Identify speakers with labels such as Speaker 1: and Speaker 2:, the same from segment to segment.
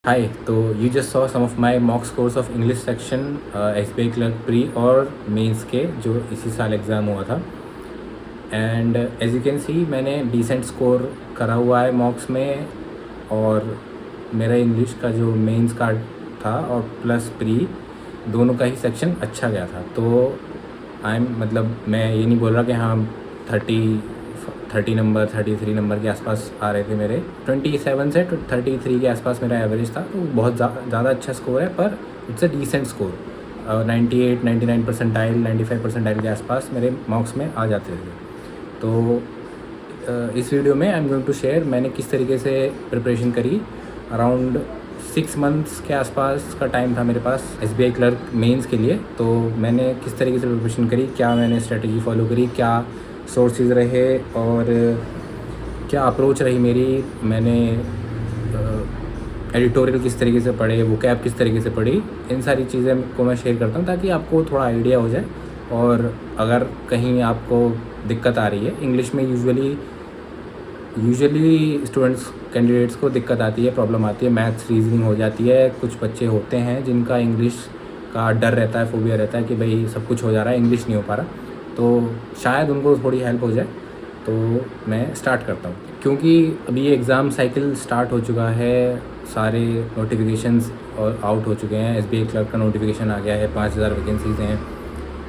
Speaker 1: Hi, तो you just saw some of my mock scores of English section SBI clerk pre और mains के जो इसी साल एग्ज़ाम हुआ था। And as you can see मैंने डिसेंट स्कोर करा हुआ है मॉक्स में। और मेरा इंग्लिश का जो मेंस का था और प्लस प्री दोनों का ही सेक्शन अच्छा गया था। तो आई एम मतलब मैं ये नहीं बोल रहा कि हाँ 30 नंबर 33 नंबर के आसपास आ रहे थे मेरे। 27 से 33 के आसपास मेरा एवरेज था, तो बहुत ज़्यादा अच्छा स्कोर है, पर it's a decent score. 98 99 percentile 95 percentile के आसपास मेरे मार्क्स में आ जाते थे। तो इस वीडियो में I am going to share मैंने किस तरीके से प्रिपरेशन करी। अराउंड 6 मंथ्स के आसपास का टाइम था मेरे पास SBI क्लर्क मेंस के लिए। तो मैंने किस तरीके से प्रिपरेशन करी, क्या मैंने स्ट्रेटजी फॉलो करी, क्या सोर्सेज रहे और क्या अप्रोच रही मेरी। मैंने एडिटोरियल किस तरीके से पढ़े, वो कैब किस तरीके से पढ़ी, इन सारी चीज़ें को मैं शेयर करता हूँ ताकि आपको थोड़ा आइडिया हो जाए। और अगर कहीं आपको दिक्कत आ रही है इंग्लिश में, यूजुअली स्टूडेंट्स कैंडिडेट्स को दिक्कत आती है, प्रॉब्लम आती है, मैथ्स रीजनिंग हो जाती है। कुछ बच्चे होते हैं जिनका इंग्लिश का डर रहता है, फोबिया रहता है कि भाई सब कुछ हो जा रहा है, इंग्लिश नहीं हो पा रहा, तो शायद उनको थोड़ी हेल्प हो जाए। तो मैं स्टार्ट करता हूँ, क्योंकि अभी ये एग्ज़ाम साइकिल स्टार्ट हो चुका है, सारे नोटिफिकेशंस और आउट हो चुके हैं। SBI क्लर्क का नोटिफिकेशन आ गया है, 5000 वैकेंसीज़ हैं।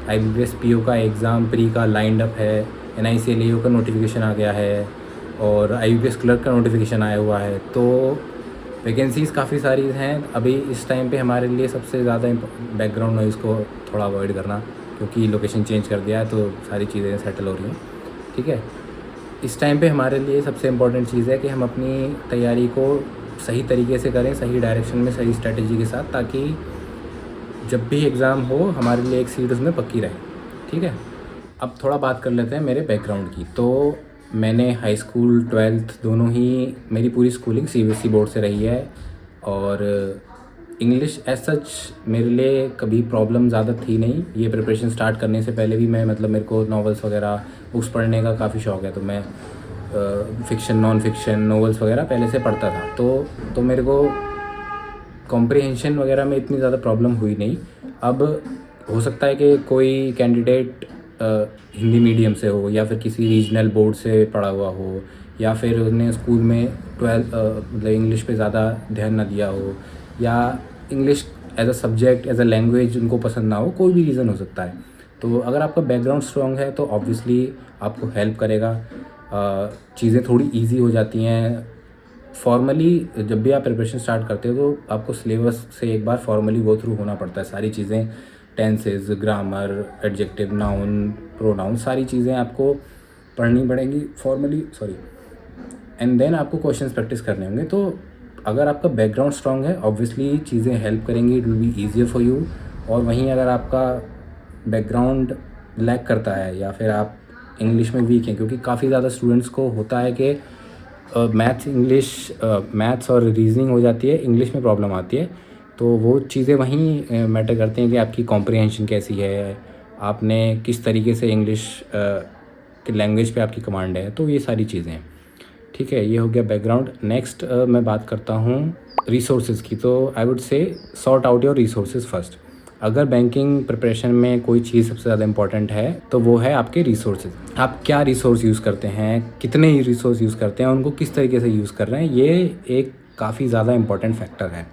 Speaker 1: IBPS PO का एग्ज़ाम प्री का लाइंड अप है। NICLAO का नोटिफिकेशन आ गया है और IBPS क्लर्क का नोटिफिकेशन आया हुआ है। तो वैकेंसीज़ काफ़ी सारी हैं अभी इस टाइम पे। हमारे लिए सबसे ज़्यादा बैकग्राउंड नॉइज़ को थोड़ा अवॉइड करना, क्योंकि लोकेशन चेंज कर दिया है तो सारी चीज़ें सेटल हो रही हैं। ठीक है, इस टाइम पे हमारे लिए सबसे इम्पॉर्टेंट चीज़ है कि हम अपनी तैयारी को सही तरीके से करें, सही डायरेक्शन में, सही स्ट्रेटजी के साथ, ताकि जब भी एग्ज़ाम हो हमारे लिए एक सीट उसमें पक्की रहे। ठीक है, अब थोड़ा बात कर लेते हैं मेरे बैकग्राउंड की। तो मैंने हाई स्कूल 12th दोनों ही, मेरी पूरी स्कूलिंग CBSE बोर्ड से रही है। और इंग्लिश एज सच मेरे लिए कभी प्रॉब्लम ज़्यादा थी नहीं। ये प्रिपरेशन स्टार्ट करने से पहले भी मैं मतलब मेरे को नॉवेल्स वगैरह बुक्स पढ़ने का काफ़ी शौक़ है, तो मैं फ़िक्शन, नॉन फिक्शन, नॉवेल्स वगैरह पहले से पढ़ता था। तो मेरे को कॉम्प्रिहेंशन वगैरह में इतनी ज़्यादा प्रॉब्लम हुई नहीं। अब हो सकता है कि कोई कैंडिडेट हिंदी मीडियम से हो, या फिर किसी रीजनल बोर्ड से पढ़ा हुआ हो, या फिर उसने स्कूल में 12 मतलब इंग्लिश पे ज़्यादा ध्यान ना दिया हो, या English as a subject, as a language उनको पसंद ना हो, कोई भी रीज़न हो सकता है। तो अगर आपका बैकग्राउंड स्ट्रॉन्ग है तो ऑब्वियसली आपको हेल्प करेगा, चीज़ें थोड़ी ईजी हो जाती हैं। फॉर्मली जब भी आप प्रिपरेशन स्टार्ट करते हो तो आपको सिलेबस से एक बार फॉर्मली गो थ्रू होना पड़ता है। सारी चीज़ें, tenses, grammar, adjective, noun, pronoun, सारी चीज़ें आपको पढ़नी पड़ेंगी फॉर्मली, एंड देन आपको क्वेश्चंस प्रैक्टिस करने होंगे। तो अगर आपका बैकग्राउंड स्ट्रॉन्ग है ऑब्वियसली चीज़ें हेल्प करेंगी, it will be easier for you. और वहीं अगर आपका बैकग्राउंड लैक करता है या फिर आप इंग्लिश में वीक हैं, क्योंकि काफ़ी ज़्यादा स्टूडेंट्स को होता है कि मैथ्स और रीजनिंग हो जाती है, इंग्लिश में प्रॉब्लम आती है। तो वो चीज़ें वहीं मैटर करती हैं कि आपकी कॉम्प्रिहेंशन कैसी है, आपने किस तरीके से इंग्लिश की लैंग्वेज पे आपकी कमांड है। तो ये सारी चीज़ें हैं। ठीक है, ये हो गया बैकग्राउंड। नेक्स्ट मैं बात करता हूँ रिसोर्सेज़ की। तो I would say sort out your resources first. अगर बैंकिंग प्रिपरेशन में कोई चीज़ सबसे ज़्यादा इंपॉर्टेंट है तो वो है आपके रिसोर्सेज। आप क्या रिसोर्स यूज़ करते हैं, कितने ही रिसोर्स यूज़ करते हैं, उनको किस तरीके से यूज़ कर रहे हैं, ये एक काफ़ी ज़्यादा इंपॉर्टेंट फैक्टर है।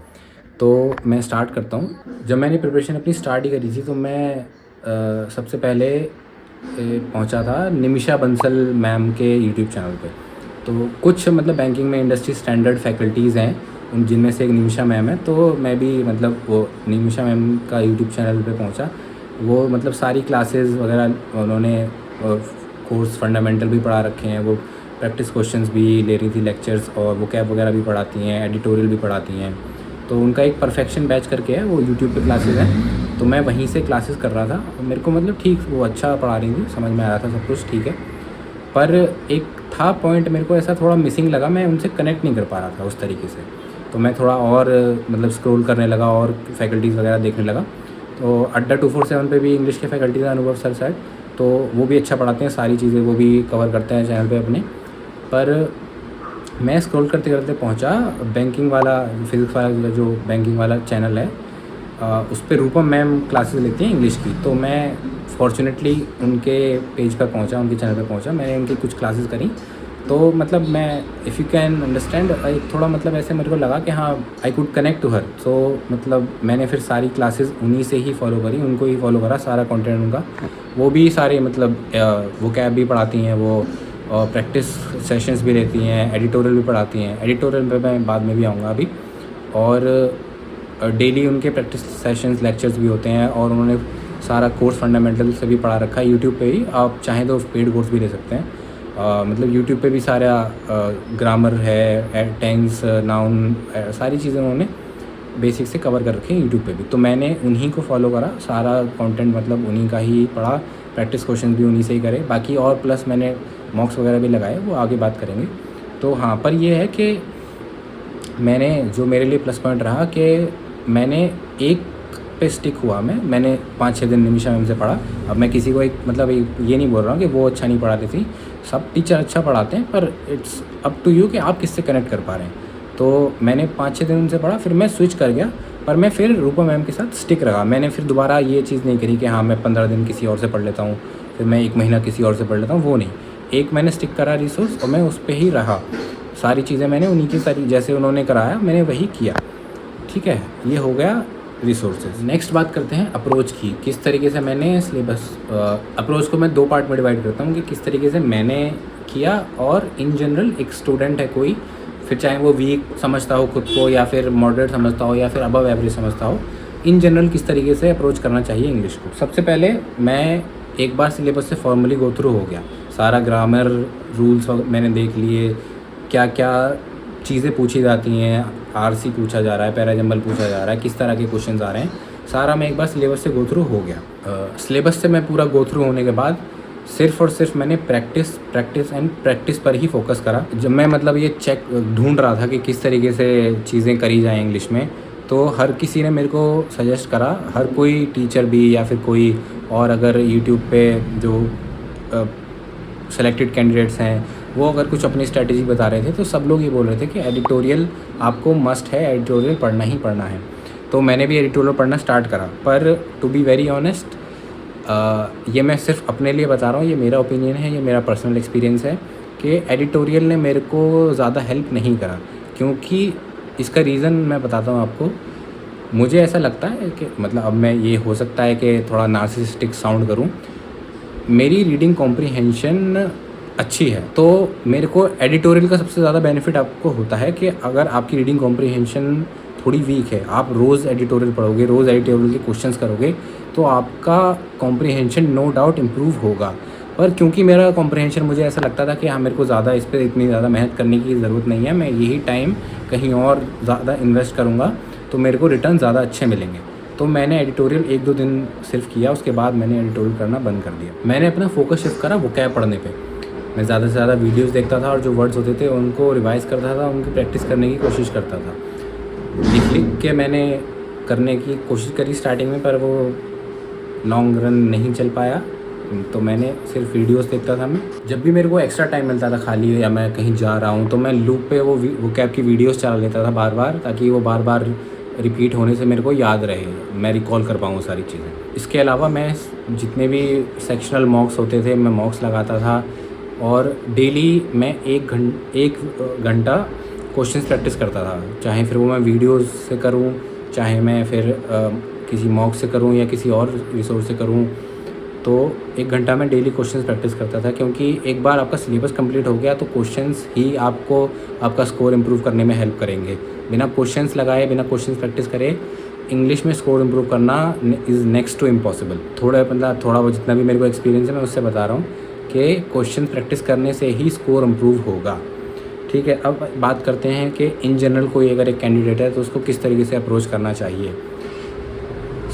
Speaker 1: तो मैं स्टार्ट करता हूँ। जब मैंने प्रिपरेशन अपनी स्टार्ट ही करी थी तो मैं सबसे पहले पहुँचा था निमिषा बंसल मैम के यूट्यूब चैनल पे। तो कुछ मतलब बैंकिंग में इंडस्ट्री स्टैंडर्ड फैकल्टीज़ हैं, उन जिनमें से एक निमिषा मैम है। तो मैं भी मतलब वो निमिषा मैम का यूट्यूब चैनल पे पहुंचा। वो मतलब सारी क्लासेस वगैरह उन्होंने कोर्स फंडामेंटल भी पढ़ा रखे हैं, वो प्रैक्टिस क्वेश्चंस भी ले रही थी, लेक्चर्स और वो कैब वगैरह भी पढ़ाती हैं, एडिटोरियल भी पढ़ाती हैं। तो उनका एक परफेक्शन बैच करके है, वो यूट्यूब पे क्लासेस हैं। तो मैं वहीं से क्लासेस कर रहा था। मेरे को मतलब ठीक, वो अच्छा पढ़ा रही थी, समझ में आ रहा था सब कुछ ठीक है। पर एक था पॉइंट मेरे को ऐसा थोड़ा मिसिंग लगा, मैं उनसे कनेक्ट नहीं कर पा रहा था उस तरीके से। तो मैं थोड़ा और मतलब स्क्रॉल करने लगा और फैकल्टीज़ वगैरह देखने लगा। तो अड्डा 247 पे भी इंग्लिश के फैकल्टीज़ हैं, अनुभव सर शायद, तो वो भी अच्छा पढ़ाते हैं, सारी चीज़ें वो भी कवर करते हैं चैनल पे अपने। पर मैं स्क्रॉल करते करते पहुंचा बैंकिंग वाला, फिज़िक्स वाला जो बैंकिंग वाला चैनल है, उस पे रूपम मैम क्लासेस लेती हैं इंग्लिश की। तो मैं फॉर्चुनेटली उनके पेज पर पहुंचा, उनके चैनल पर पहुंचा, मैंने उनकी कुछ क्लासेस करी। तो मतलब मैं, इफ़ यू कैन अंडरस्टैंड, एक थोड़ा मतलब ऐसे मेरे को लगा कि हाँ I could connect to her. So मतलब मैंने फिर सारी क्लासेस उन्हीं से ही फॉलो करी, उनको ही फॉलो करा, सारा कंटेंट उनका। वो भी सारे मतलब वो कैब भी पढ़ाती हैं, वो प्रैक्टिस सेशंस भी लेती हैं, एडिटोरियल भी पढ़ाती हैं। एडिटोरियल पे मैं बाद में भी आऊँगा अभी। और डेली उनके प्रैक्टिस सेशंस, लेक्चर्स भी होते हैं, और उन्होंने सारा कोर्स फंडामेंटल से भी पढ़ा रखा है यूट्यूब पे ही। आप चाहें तो पेड कोर्स भी ले सकते हैं। मतलब यूट्यूब पे भी सारा ग्रामर है, टेंस, नाउन, सारी चीज़ें उन्होंने बेसिक से कवर कर रखे हैं यूट्यूब पे भी। तो मैंने उन्हीं को फॉलो करा, सारा कंटेंट मतलब उन्हीं का ही पढ़ा, प्रैक्टिस क्वेश्चन भी उन्हीं से ही करे। बाकी और प्लस मैंने मॉक्स वगैरह भी लगाए, वो आगे बात करेंगे। तो हाँ, पर ये है कि मैंने, जो मेरे लिए प्लस पॉइंट रहा कि मैंने एक पे स्टिक हुआ। मैंने 5-6 दिन निमिषा मैम से पढ़ा। अब मैं किसी को एक मतलब ये नहीं बोल रहा हूँ कि वो अच्छा नहीं पढ़ाती थी, सब टीचर अच्छा पढ़ाते हैं, पर इट्स अप टू यू कि आप किससे कनेक्ट कर पा रहे हैं। तो मैंने 5-6 दिन उनसे पढ़ा, फिर मैं स्विच कर गया, पर मैं फिर रूपा मैम के साथ स्टिक रहा। मैंने फिर दोबारा ये चीज़ नहीं करी कि हाँ मैं 15 दिन किसी और से पढ़ लेता हूँ, फिर मैं 1 महीना किसी और से पढ़ लेता हूँ, वो नहीं। एक मैंने स्टिक करा रिसोर्स, और मैं उस पर ही रहा। सारी चीज़ें मैंने उन्हीं की सारी, जैसे उन्होंने कराया मैंने वही किया। ठीक है, ये हो गया रिसोर्सेज। नेक्स्ट बात करते हैं अप्रोच की, किस तरीके से मैंने सिलेबस, अप्रोच को मैं 2 पार्ट में डिवाइड करता हूँ कि किस तरीके से मैंने किया, और इन जनरल एक स्टूडेंट है कोई, फिर चाहे वो वीक समझता हो खुद को, या फिर मॉडरेट समझता हो, या फिर अबव एवरेज समझता हो, इन जनरल किस तरीके से अप्रोच करना चाहिए इंग्लिश को। सबसे पहले मैं एक बार सिलेबस से फॉर्मली गो थ्रू हो गया, सारा ग्रामर रूल्स मैंने देख लिए, क्या क्या चीज़ें पूछी जाती हैं, आरसी पूछा जा रहा है, पैराजंबल पूछा जा रहा है, किस तरह के क्वेश्चंस आ रहे हैं, सारा मैं एक बार सिलेबस से गो थ्रू हो गया। सिलेबस से मैं पूरा गो थ्रू होने के बाद सिर्फ़ और सिर्फ मैंने प्रैक्टिस पर ही फोकस करा। जब मैं मतलब ये चेक ढूंढ रहा था कि किस तरीके से चीज़ें करी जाएँ इंग्लिश में, तो हर किसी ने मेरे को सजेस्ट करा, हर कोई टीचर भी या फिर कोई और, अगर यूट्यूब पे जो सेलेक्टेड कैंडिडेट्स हैं वो अगर कुछ अपनी स्ट्रैटेजी बता रहे थे, तो सब लोग ये बोल रहे थे कि एडिटोरियल आपको मस्ट है, एडिटोरियल पढ़ना ही पढ़ना है। तो मैंने भी एडिटोरियल पढ़ना स्टार्ट करा। पर टू बी वेरी ऑनेस्ट, ये मैं सिर्फ अपने लिए बता रहा हूँ, ये मेरा ओपिनियन है, ये मेरा पर्सनल एक्सपीरियंस है कि एडिटोरियल ने मेरे को ज़्यादा हेल्प नहीं करा। क्योंकि इसका रीज़न मैं बताता हूँ आपको। मुझे ऐसा लगता है कि मतलब, अब मैं, ये हो सकता है कि थोड़ा नार्सिसिस्टिक साउंड करूँ, मेरी रीडिंग कॉम्प्रीहेंशन अच्छी है, तो मेरे को एडिटोरियल का सबसे ज़्यादा बेनिफिट आपको होता है कि अगर आपकी रीडिंग कॉम्प्रीहेंशन थोड़ी वीक है, आप रोज़ एडिटोरियल पढ़ोगे, रोज़ एडिटोरियल के क्वेश्चंस करोगे, तो आपका कॉम्प्रीहेंशन नो डाउट इम्प्रूव होगा। पर क्योंकि मेरा कॉम्प्रीहेंशन, मुझे ऐसा लगता था कि हाँ मेरे को ज़्यादा इस पर इतनी ज़्यादा मेहनत करने की ज़रूरत नहीं है, मैं यही टाइम कहीं और ज़्यादा इन्वेस्ट करूँगा तो मेरे को रिटर्न ज़्यादा अच्छे मिलेंगे। तो मैंने एडिटोरियल 1-2 दिन सिर्फ किया, उसके बाद मैंने एडिटोरियल करना बंद कर दिया। मैंने अपना फोकस शिफ्ट करा वोकैब पढ़ने पे। मैं ज़्यादा से ज़्यादा वीडियोस देखता था, और जो वर्ड्स होते थे उनको रिवाइज़ करता था, उनकी प्रैक्टिस करने की कोशिश करता था। लिख के मैंने करने की कोशिश करी स्टार्टिंग में, पर वो लॉन्ग रन नहीं चल पाया। तो मैंने सिर्फ वीडियोस देखता था। मैं जब भी मेरे को एक्स्ट्रा टाइम मिलता था खाली, या मैं कहीं जा रहा हूँ, तो मैं लूप पे वो कैब की वीडियोस चला लेता था बार बार, ताकि वो बार बार रिपीट होने से मेरे को याद रहे, मैं रिकॉल कर पाऊँ सारी चीज़ें। इसके अलावा मैं जितने भी सेक्शनल मॉक्स होते थे, मैं मॉक्स लगाता था, और डेली मैं 1 घंटा क्वेश्चंस प्रैक्टिस करता था। चाहे फिर वो मैं वीडियोस से करूँ, चाहे मैं फिर किसी मॉक से करूँ, या किसी और रिसोर्स से करूँ, तो 1 घंटा में डेली क्वेश्चंस प्रैक्टिस करता था। क्योंकि एक बार आपका सिलेबस कंप्लीट हो गया, तो क्वेश्चंस ही आपको आपका स्कोर इम्प्रूव करने में हेल्प करेंगे। बिना क्वेश्चंस लगाए, बिना क्वेश्चंस प्रैक्टिस करे इंग्लिश में स्कोर इम्प्रूव करना इज़ नेक्स्ट टू इम्पॉसिबल। थोड़ा वो जितना भी मेरे को एक्सपीरियंस है, मैं उससे बता रहा हूँ कि क्वेश्चन प्रैक्टिस करने से ही स्कोर इम्प्रूव होगा। ठीक है, अब बात करते हैं कि इन जनरल कोई अगर एक कैंडिडेट है तो उसको किस तरीके से अप्रोच करना चाहिए।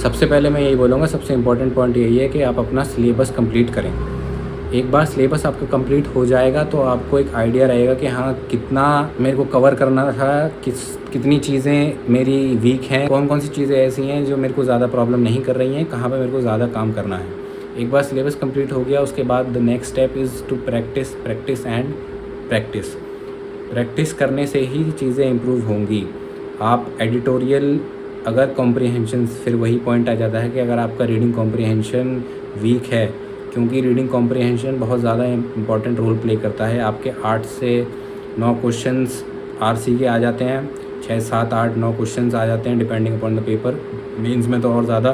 Speaker 1: सबसे पहले मैं यही बोलूँगा, सबसे इम्पॉर्टेंट पॉइंट यही है कि आप अपना सिलेबस कंप्लीट करें। एक बार सिलेबस आपका कंप्लीट हो जाएगा तो आपको एक आइडिया रहेगा कि हाँ कितना मेरे को कवर करना था, कितनी चीज़ें मेरी वीक हैं, कौन कौन सी चीज़ें ऐसी हैं जो मेरे को ज़्यादा प्रॉब्लम नहीं कर रही हैं, कहाँ पे मेरे को ज़्यादा काम करना है। एक बार सिलेबस कंप्लीट हो गया, उसके बाद the next step is to practise and practise. Practice करने से ही चीज़ें इम्प्रूव होंगी। आप एडिटोरियल अगर कॉम्प्रिहेंशन, फिर वही पॉइंट आ जाता है कि अगर आपका रीडिंग कॉम्प्रिहेंशन वीक है, क्योंकि रीडिंग कॉम्प्रिहेंशन बहुत ज़्यादा इंपॉर्टेंट रोल प्ले करता है। आपके 8 से 9 क्वेश्चंस आरसी के आ जाते हैं, 6, 7, 8, 9 क्वेश्चंस आ जाते हैं depending upon the paper. Mains में तो और ज़्यादा,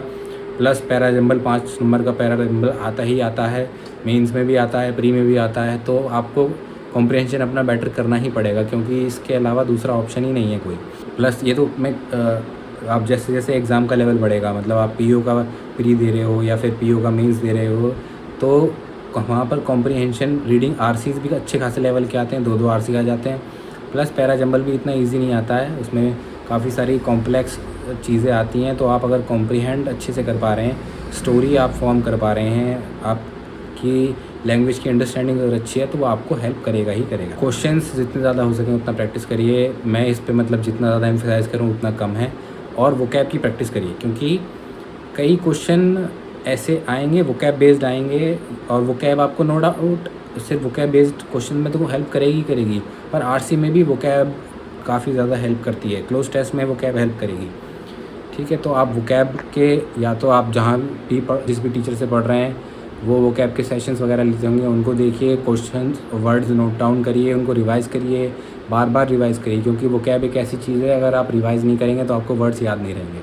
Speaker 1: प्लस पैरा जंबल 5 नंबर का पैरा जंबल आता ही आता है, मेंस में भी आता है, प्री में भी आता है। तो आपको कॉम्प्रिहेंशन अपना बेटर करना ही पड़ेगा, क्योंकि इसके अलावा दूसरा ऑप्शन ही नहीं है कोई। प्लस ये तो मैं आप जैसे जैसे एग्ज़ाम का लेवल बढ़ेगा, मतलब आप पीओ का प्री दे रहे हो या फिर पीओ का मेंस दे रहे हो, तो वहाँ पर कॉम्प्रिहेंशन रीडिंग आरसीज भी अच्छे खासे लेवल के आते हैं, 2-2 आरसी आ जाते हैं। प्लस पैरा जंबल भी इतना इजी नहीं आता है, उसमें काफ़ी सारी कॉम्प्लेक्स चीज़ें आती हैं। तो आप अगर कॉम्प्रिहेंड अच्छे से कर पा रहे हैं, स्टोरी आप फॉर्म कर पा रहे हैं, आपकी लैंग्वेज की अंडरस्टैंडिंग अगर अच्छी है, तो वो आपको हेल्प करेगा ही करेगा। क्वेश्चंस जितने ज़्यादा हो सकें उतना प्रैक्टिस करिए। मैं इस पे मतलब जितना ज़्यादा एम्फेसाइज़ करूँ उतना कम है। और वोकैब की प्रैक्टिस करिए, क्योंकि कई क्वेश्चन ऐसे आएंगे वोकैब बेस्ड आएंगे, और वोकैब आपको नो डाउट सिर्फ वोकैब बेस्ड क्वेश्चन में तो वो हेल्प करेगी, पर आरसी में भी वोकैब काफ़ी ज़्यादा हेल्प करती है। क्लोज टेस्ट में वोकैब हेल्प करेगी, ठीक है। तो आप वोकैब के, या तो आप जहाँ भी जिस भी टीचर से पढ़ रहे हैं वो वोकैब के सेशंस वगैरह लेते होंगे, उनको देखिए, क्वेश्चंस वर्ड्स नोट डाउन करिए, उनको रिवाइज़ करिए, बार बार रिवाइज़ करिए, क्योंकि वोकैब एक ऐसी चीज़ है अगर आप रिवाइज़ नहीं करेंगे तो आपको वर्ड्स याद नहीं रहेंगे।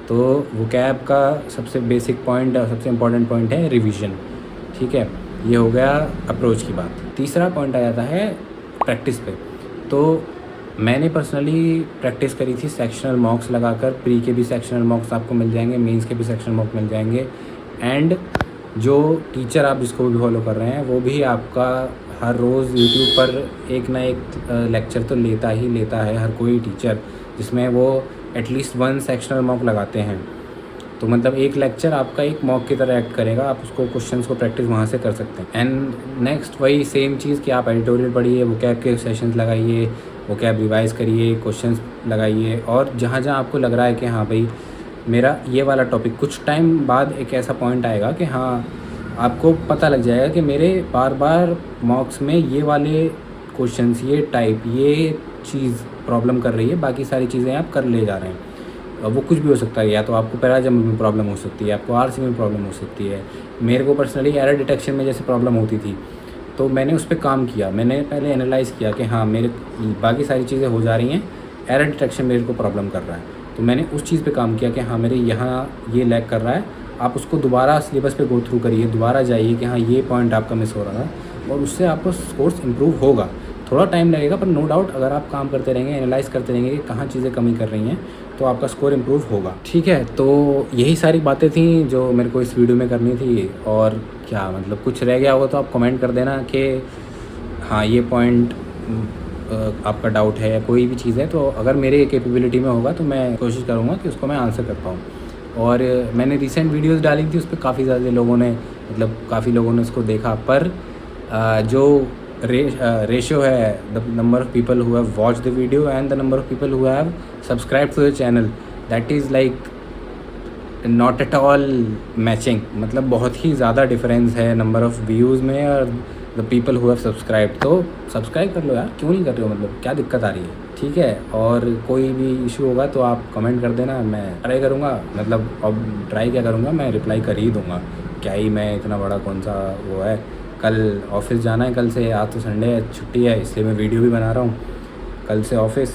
Speaker 1: तो वोकैब का सबसे बेसिक पॉइंट और सबसे इम्पॉर्टेंट पॉइंट है रिवीजन, ठीक है। ये हो गया अप्रोच की बात। तीसरा पॉइंट आ जाता है प्रैक्टिस पे। तो मैंने पर्सनली प्रैक्टिस करी थी सेक्शनल मॉक्स लगाकर। प्री के भी सेक्शनल मॉक्स आपको मिल जाएंगे, मेंस के भी सेक्शनल मॉक मिल जाएंगे, एंड जो टीचर आप जिसको भी फॉलो कर रहे हैं वो भी आपका हर रोज़ यूट्यूब पर एक ना एक लेक्चर तो लेता ही लेता है हर कोई टीचर, जिसमें वो एटलीस्ट 1 सेक्शनल मॉक लगाते हैं। तो मतलब एक लेक्चर आपका एक मॉक की तरह एक्ट करेगा, आप उसको क्वेश्चंस को प्रैक्टिस वहाँ से कर सकते हैं। एंड नेक्स्ट वही सेम चीज़ कि आप एडिटोरियल पढ़िए, वोकैब के सेशंस लगाइए, वोकैब रिवाइज़ करिए, क्वेश्चंस लगाइए, और जहाँ जहाँ आपको लग रहा है कि हाँ भाई मेरा ये वाला टॉपिक, कुछ टाइम बाद एक ऐसा पॉइंट आएगा कि हाँ आपको पता लग जाएगा कि मेरे बार बार मॉक्स में ये वाले क्वेश्चंस, ये टाइप, ये चीज़ प्रॉब्लम कर रही है, बाकी सारी चीज़ें आप कर ले जा रहे हैं। वो कुछ भी हो सकता है, या तो आपको पैराजंबल में प्रॉब्लम हो सकती है, आपको आरसी में प्रॉब्लम हो सकती है। मेरे को पर्सनली एरर डिटेक्शन में जैसे प्रॉब्लम होती थी, तो मैंने उस पर काम किया। मैंने पहले एनालाइज़ किया कि हाँ मेरे बाकी सारी चीज़ें हो जा रही हैं, एरर डिटेक्शन मेरे को प्रॉब्लम कर रहा है। तो मैंने उस चीज़ पे काम किया कि हाँ मेरे यहाँ ये लैग कर रहा है, आप उसको दोबारा सिलेबस पे गो थ्रू करिए, दोबारा जाइए कि हाँ ये पॉइंट आपका मिस हो रहा था, और उससे आपको कोर्स इम्प्रूव होगा। थोड़ा टाइम लगेगा, पर नो डाउट अगर आप काम करते रहेंगे, एनालाइज़ करते रहेंगे कि कहाँ चीज़ें कमी कर रही हैं, तो आपका स्कोर इम्प्रूव होगा, ठीक है। तो यही सारी बातें थी जो मेरे को इस वीडियो में करनी थी। और क्या मतलब कुछ रह गया होगा तो आप कमेंट कर देना कि हाँ ये पॉइंट आपका डाउट है या कोई भी चीज़ है, तो अगर मेरे कैपेबिलिटी में होगा तो मैं कोशिश करूँगा कि उसको मैं आंसर कर पाऊँ। और मैंने रिसेंट वीडियोस डाली थी, उस पर काफ़ी ज़्यादा लोगों ने, मतलब काफ़ी लोगों ने उसको देखा, पर जो रेशियो है, the number of people who have watched the video and the number of people who have subscribe to the channel, that is like not at all matching. मतलब बहुत ही ज़्यादा डिफरेंस है नंबर ऑफ़ व्यूज़ में और the people who have subscribe. तो subscribe कर लो यार, क्यों नहीं कर रहे हो, मतलब क्या दिक्कत आ रही है, ठीक है। और कोई भी इशू होगा तो आप कमेंट कर देना, मैं ट्राई करूँगा, मतलब अब ट्राई क्या करूँगा, मैं रिप्लाई कर ही दूँगा। क्या ही मैं इतना बड़ा कौन सा वो है। कल ऑफिस जाना है, कल से, आज तो संडे है, छुट्टी है, इसलिए मैं वीडियो भी बना रहा हूँ। कल से ऑफिस,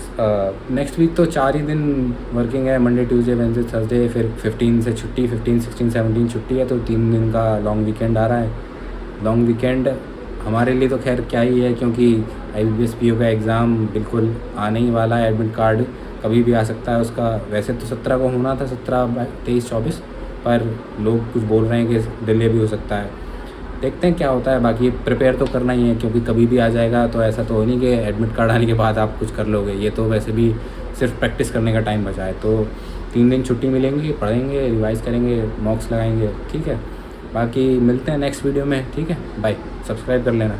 Speaker 1: नेक्स्ट वीक तो 4 ही दिन वर्किंग है, मंडे ट्यूसडे वेडनेसडे थर्सडे, फिर 15 से छुट्टी, 15 16 17 छुट्टी है, तो 3 दिन का लॉन्ग वीकेंड आ रहा है। लॉन्ग वीकेंड हमारे लिए तो खैर क्या ही है, क्योंकि IBPS PO का एग्ज़ाम बिल्कुल आने ही वाला है, एडमिट कार्ड कभी भी आ सकता है उसका। वैसे तो 17 को होना था, 17, 23, 24, पर लोग कुछ बोल रहे हैं कि डिले भी हो सकता है। देखते हैं क्या होता है। बाकी प्रिपेयर तो करना ही है, क्योंकि कभी भी आ जाएगा, तो ऐसा तो हो नहीं कि एडमिट कार्ड आने के बाद आप कुछ कर लोगे। ये तो वैसे भी सिर्फ प्रैक्टिस करने का टाइम बचा है। तो 3 दिन छुट्टी मिलेंगी, पढ़ेंगे, रिवाइज़ करेंगे, मॉक्स लगाएंगे, ठीक है। बाकी मिलते हैं नेक्स्ट वीडियो में, ठीक है। बाय, सब्सक्राइब कर लेना।